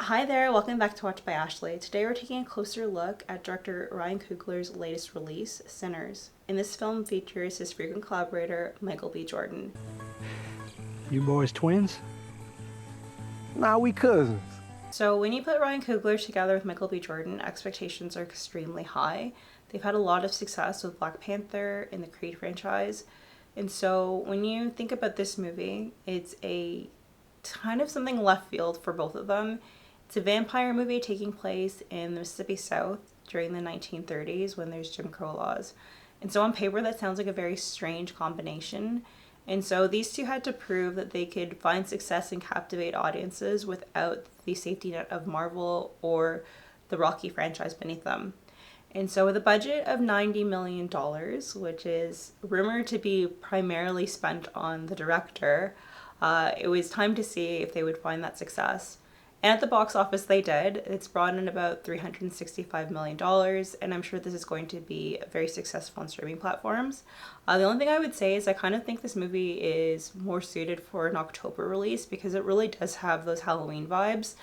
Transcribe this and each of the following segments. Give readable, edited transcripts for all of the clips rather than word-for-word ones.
Hi there, welcome back to Watch by Ashley. Today we're taking a closer look at director Ryan Coogler's latest release, Sinners. And this film features his frequent collaborator, Michael B. Jordan. You boys twins? Nah, we cousins. So when you put Ryan Coogler together with Michael B. Jordan, expectations are extremely high. They've had a lot of success with Black Panther and the Creed franchise. And so when you think about this movie, it's a kind of something left field for both of them. It's a vampire movie taking place in the Mississippi South during the 1930s when there's Jim Crow laws. And so on paper, that sounds like a very strange combination. And so these two had to prove that they could find success and captivate audiences without the safety net of Marvel or the Rocky franchise beneath them. And so with a budget of $90 million, which is rumored to be primarily spent on the director, it was time to see if they would find that success. And at the box office, they did. It's brought in about $365 million, and I'm sure this is going to be very successful on streaming platforms. The only thing I would say is I kind of think this movie is more suited for an October release because it really does have those Halloween vibes.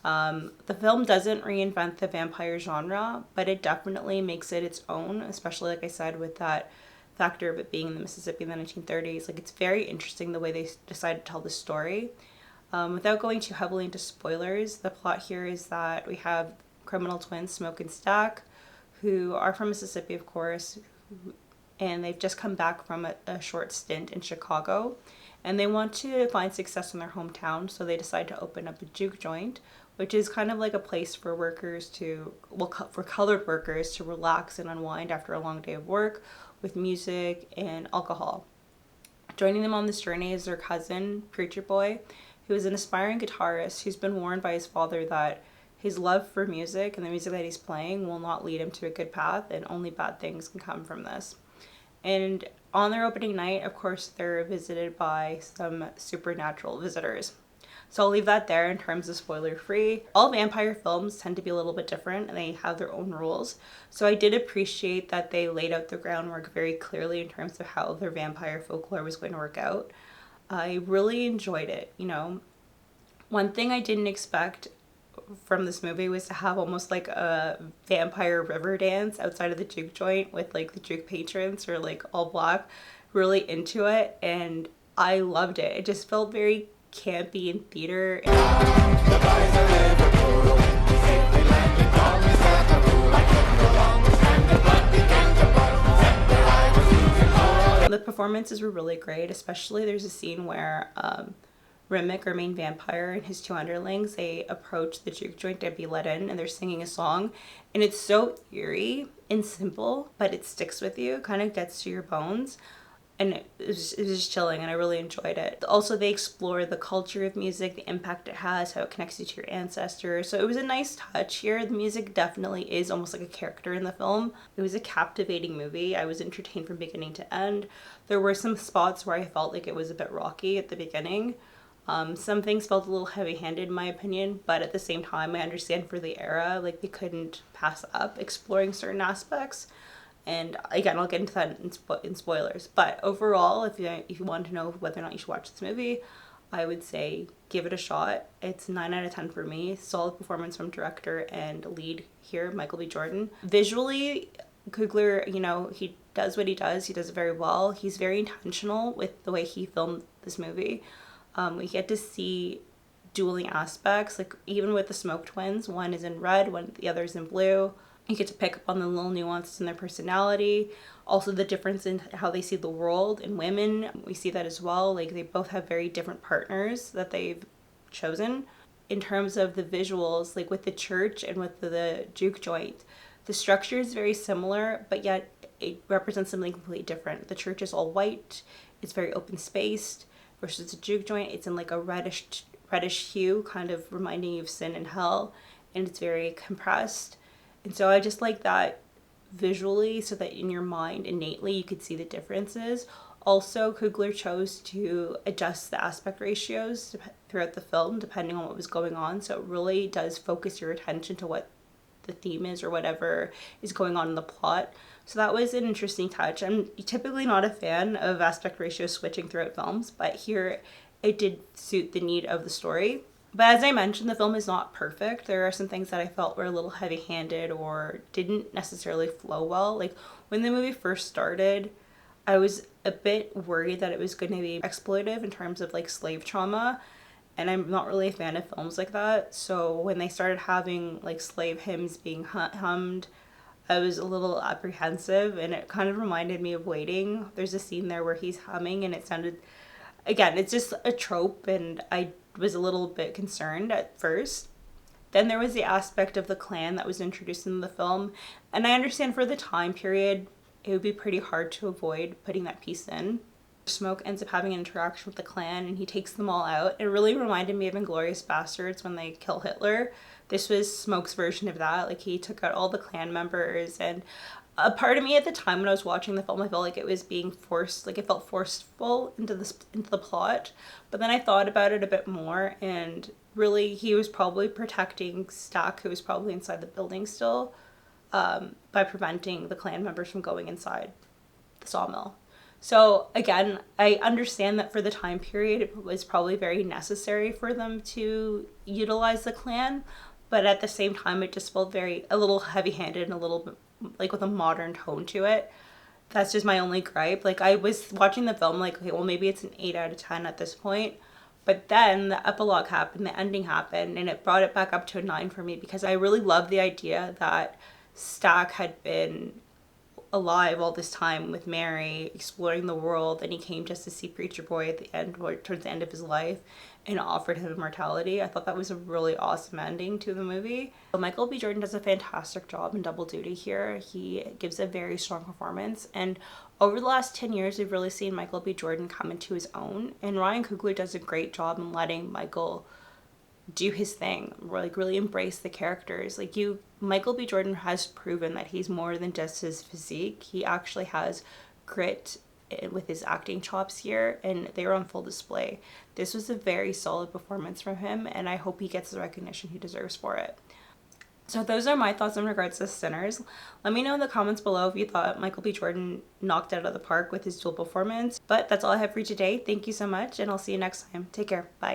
The film doesn't reinvent the vampire genre, but it definitely makes it its own, especially, like I said, with that factor of it being in the Mississippi in the 1930s. Like, it's very interesting the way they decided to tell the story. Without going too heavily into spoilers, the plot here is that we have criminal twins, Smoke and Stack, who are from Mississippi, of course, and they've just come back from a short stint in Chicago, and they want to find success in their hometown, so they decide to open up a juke joint, which is kind of like a place for workers to, for colored workers to relax and unwind after a long day of work with music and alcohol. Joining them on this journey is their cousin, Preacher Boy, who is an aspiring guitarist who's been warned by his father that his love for music and the music that he's playing will not lead him to a good path, and only bad things can come from this. And on their opening night, of course, they're visited by some supernatural visitors. So I'll leave that there in terms of spoiler free. All vampire films tend to be a little bit different and they have their own rules. So I did appreciate that they laid out the groundwork very clearly in terms of how their vampire folklore was going to work out. I really enjoyed it, you know. One thing I didn't expect from this movie was to have almost like a vampire river dance outside of the juke joint with like the juke patrons or like all black really into it, and I loved it. It just felt very campy in theater. The performances were really great, especially there's a scene where Remick, our main vampire, and his two underlings, they approach the juke joint to be let in, and they're singing a song, and it's so eerie and simple, but it sticks with you, kind of gets to your bones, and it was just chilling, and I really enjoyed it. Also, they explore the culture of music, the impact it has, how it connects you to your ancestors, so it was a nice touch here. The music definitely is almost like a character in the film. It was a captivating movie. I was entertained from beginning to end. There were some spots where I felt like it was a bit rocky at the beginning. Some things felt a little heavy-handed in my opinion, but at the same time I understand for the era, like, they couldn't pass up exploring certain aspects. And again, I'll get into that in spoilers. But overall, if you want to know whether or not you should watch this movie, I would say give it a shot. It's 9 out of 10 for me. Solid performance from director and lead here, Michael B. Jordan. Visually, Coogler, you know, he does what he does. He does it very well. He's very intentional with the way he filmed this movie. We get to see dueling aspects, like even with the Smoke twins, one is in red, the other is in blue. You get to pick up on the little nuances in their personality. Also the difference in how they see the world and women, we see that as well. Like, they both have very different partners that they've chosen. In terms of the visuals, like with the church and with the juke joint, the structure is very similar, but yet it represents something completely different. The church is all white, it's very open spaced, versus the juke joint, it's in like a reddish hue, kind of reminding you of sin and hell, and it's very compressed. And so I just like that visually, so that in your mind innately you could see the differences. Also, Coogler chose to adjust the aspect ratios throughout the film depending on what was going on, so it really does focus your attention to what the theme is or whatever is going on in the plot. So that was an interesting touch. I'm typically not a fan of aspect ratio switching throughout films, but here it did suit the need of the story. But as I mentioned, the film is not perfect. There are some things that I felt were a little heavy-handed or didn't necessarily flow well. Like when the movie first started, I was a bit worried that it was going to be exploitive in terms of like slave trauma, and I'm not really a fan of films like that. So when they started having like slave hymns being hummed, I was a little apprehensive, and it kind of reminded me of Waiting. There's a scene there where he's humming and it sounded, again, it's just a trope, and I was a little bit concerned at first. Then there was the aspect of the clan that was introduced in the film, and I understand for the time period it would be pretty hard to avoid putting that piece in. Smoke ends up having an interaction with the clan and he takes them all out. It really reminded me of Inglourious Basterds when they kill Hitler. This was Smoke's version of that. Like he took out all the clan members, and a part of me at the time when I was watching the film, I felt like it was being forced, like it felt forceful into the plot. But then I thought about it a bit more, and really he was probably protecting Stack, who was probably inside the building still, by preventing the clan members from going inside the sawmill. So again, I understand that for the time period it was probably very necessary for them to utilize the clan, but at the same time it just felt a little heavy-handed and a little bit like with a modern tone to it. That's just my only gripe. Like I was watching the film like, okay, well maybe it's an 8 out of 10 at this point. But then the epilogue happened, the ending happened, and it brought it back up to a 9 for me because I really love the idea that Stack had been alive all this time with Mary, exploring the world, and he came just to see Preacher Boy at the end, or towards the end of his life, and offered him immortality. I thought that was a really awesome ending to the movie. Michael B. Jordan does a fantastic job in Double Duty here. He gives a very strong performance, and over the last 10 years we've really seen Michael B. Jordan come into his own, and Ryan Coogler does a great job in letting Michael do his thing, like really embrace the characters. Like Michael B. Jordan has proven that he's more than just his physique. He actually has grit with his acting chops here, and they are on full display. This was a very solid performance from him, and I hope he gets the recognition he deserves for it. So those are my thoughts in regards to Sinners. Let me know in the comments below if you thought Michael B. Jordan knocked it out of the park with his dual performance. But that's all I have for you today. Thank you so much, and I'll see you next time. Take care. Bye.